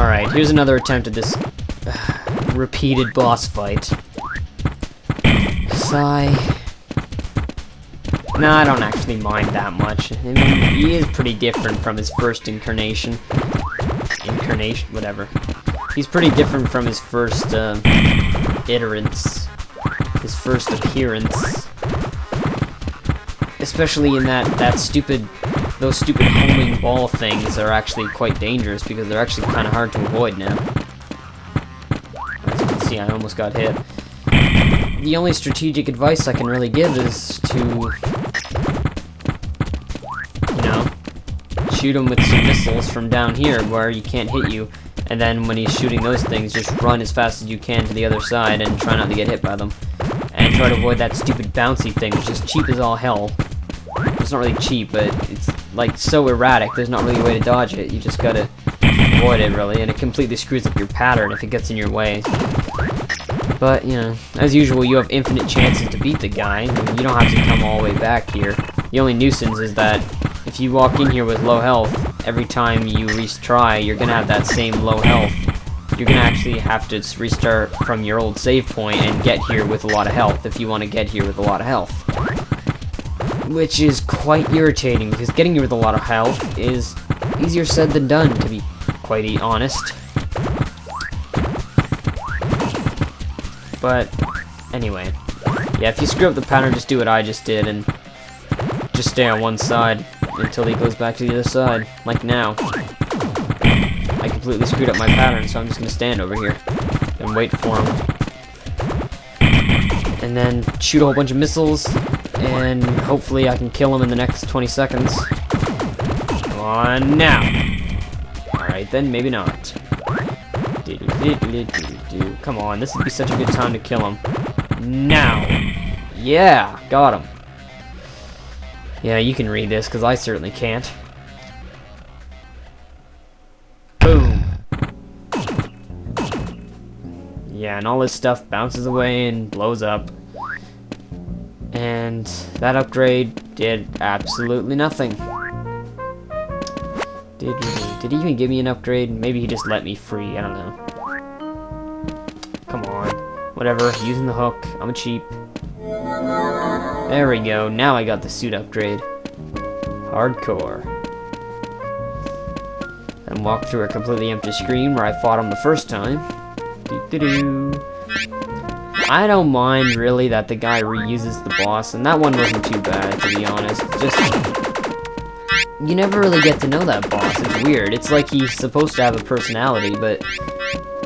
Alright, here's another attempt at this repeated boss fight. Sigh. No, I don't actually mind that much. I mean, he is pretty different from his first incarnation. Whatever. He's pretty different from his first, iterance. His first appearance. Especially in those stupid homing ball things are actually quite dangerous because they're actually kind of hard to avoid now. As you can see, I almost got hit. The only strategic advice I can really give is to, you know, shoot him with some missiles from down here where he can't hit you, and then when he's shooting those things, just run as fast as you can to the other side and try not to get hit by them. And try to avoid that stupid bouncy thing, which is cheap as all hell. It's not really cheap, but it's like so erratic, there's not really a way to dodge it. You just gotta avoid it, really, and it completely screws up your pattern if it gets in your way. But, you know, as usual, you have infinite chances to beat the guy. I mean, you don't have to come all the way back here. The only nuisance is that if you walk in here with low health, every time you retry, you're gonna have that same low health. You're gonna actually have to restart from your old save point and get here with a lot of health if you want to get here with a lot of health. Which is quite irritating, because getting here with a lot of health is easier said than done, to be quite honest. But, anyway. Yeah, if you screw up the pattern, just do what I just did, and just stay on one side until he goes back to the other side, like now. I completely screwed up my pattern, so I'm just gonna stand over here and wait for him. And then shoot a whole bunch of missiles, and hopefully I can kill him in the next 20 seconds. Come on now! Alright then, maybe not. Come on, this would be such a good time to kill him. Now! Yeah! Got him. Yeah, you can read this, because I certainly can't. Boom! Yeah, and all this stuff bounces away and blows up. And that upgrade did absolutely nothing. Did he even give me an upgrade? Maybe he just let me free, I don't know. Come on. Whatever, using the hook. I'm a cheap. There we go, now I got the suit upgrade. Hardcore. And walk through a completely empty screen where I fought him the first time. I don't mind really that the guy reuses the boss, and that one wasn't too bad, to be honest. Just, you never really get to know that boss. It's weird. It's like he's supposed to have a personality, but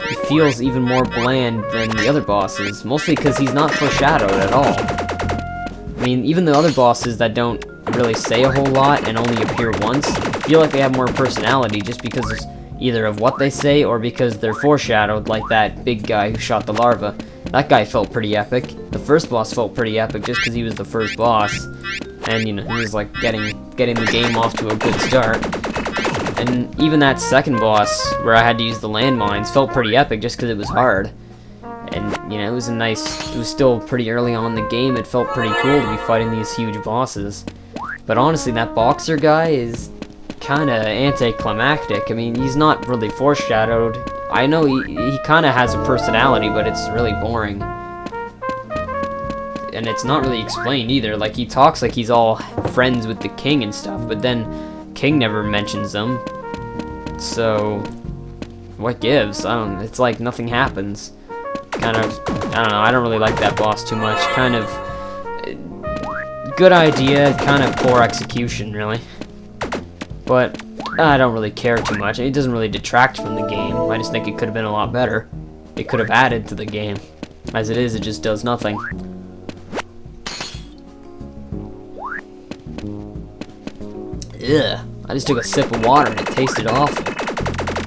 he feels even more bland than the other bosses, mostly because he's not foreshadowed at all. I mean, even the other bosses that don't really say a whole lot and only appear once feel like they have more personality just because either of what they say or because they're foreshadowed, like that big guy who shot the larva. That guy felt pretty epic. The first boss felt pretty epic just because he was the first boss. And, you know, he was like getting the game off to a good start. And even that second boss, where I had to use the landmines, felt pretty epic just because it was hard. And, you know, it was still pretty early on in the game. It felt pretty cool to be fighting these huge bosses. But honestly, that boxer guy is kind of anticlimactic. I mean, he's not really foreshadowed. I know he kind of has a personality, but it's really boring. And it's not really explained either. Like, he talks like he's all friends with the king and stuff, but then King never mentions them. So, what gives? It's like nothing happens. Kind of, I don't know, I don't really like that boss too much. Kind of, good idea, kind of poor execution, really. But, I don't really care too much. It doesn't really detract from the game. I just think it could have been a lot better. It could have added to the game. As it is, it just does nothing. Ugh. I just took a sip of water and it tasted awful.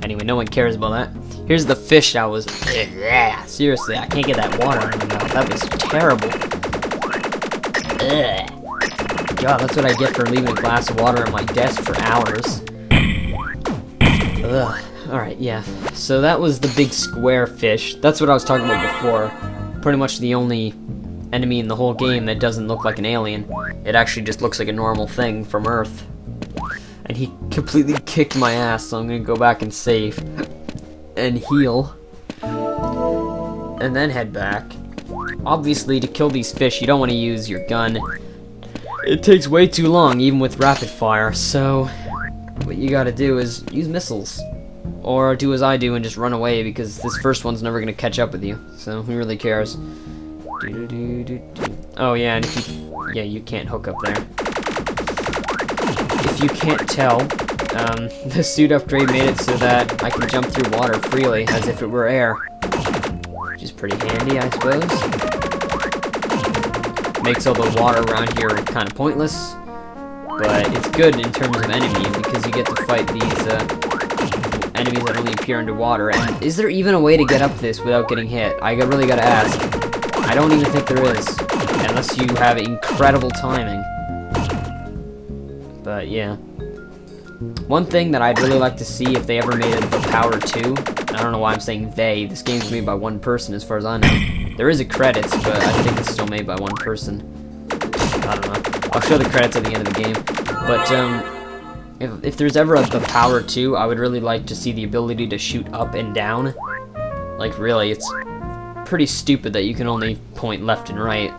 Anyway, no one cares about that. Here's the fish that was... Ugh. Seriously, I can't get that water out of my mouth. That was terrible. Ugh. God, that's what I get for leaving a glass of water on my desk for hours. Ugh. Alright, yeah. So that was the big square fish. That's what I was talking about before. Pretty much the only enemy in the whole game that doesn't look like an alien. It actually just looks like a normal thing from Earth. And he completely kicked my ass, so I'm gonna go back and save. and heal. And then head back. Obviously, to kill these fish, you don't want to use your gun. It takes way too long, even with rapid fire, so what you gotta do is use missiles. Or do as I do and just run away, because this first one's never gonna catch up with you, so who really cares? Oh yeah, and if you can't hook up there. If you can't tell, the suit upgrade made it so that I can jump through water freely, as if it were air. Which is pretty handy, I suppose. Makes all the water around here kind of pointless, but it's good in terms of enemies, because you get to fight these, enemies that only appear underwater. And is there even a way to get up this without getting hit? I really gotta ask. I don't even think there is, unless you have incredible timing. But yeah. One thing that I'd really like to see if they ever made it for Power 2, I don't know why I'm saying they, this game's made by one person as far as I know. There is a credits, but I think it's still made by one person. I don't know. I'll show the credits at the end of the game. But if there's ever the Power 2, I would really like to see the ability to shoot up and down. Like really, it's pretty stupid that you can only point left and right.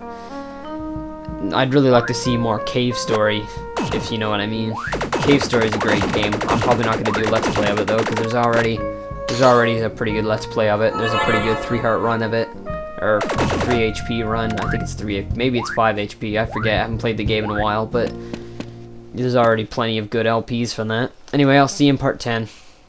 I'd really like to see more Cave Story, if you know what I mean. Cave Story is a great game. I'm probably not going to do a Let's Play of it though, because there's already a pretty good Let's Play of it. There's a pretty good 3-heart run of it. Or 3 HP run. I think it's 3, maybe it's 5 HP, I forget, I haven't played the game in a while, but there's already plenty of good LPs from that. Anyway, I'll see you in part 10.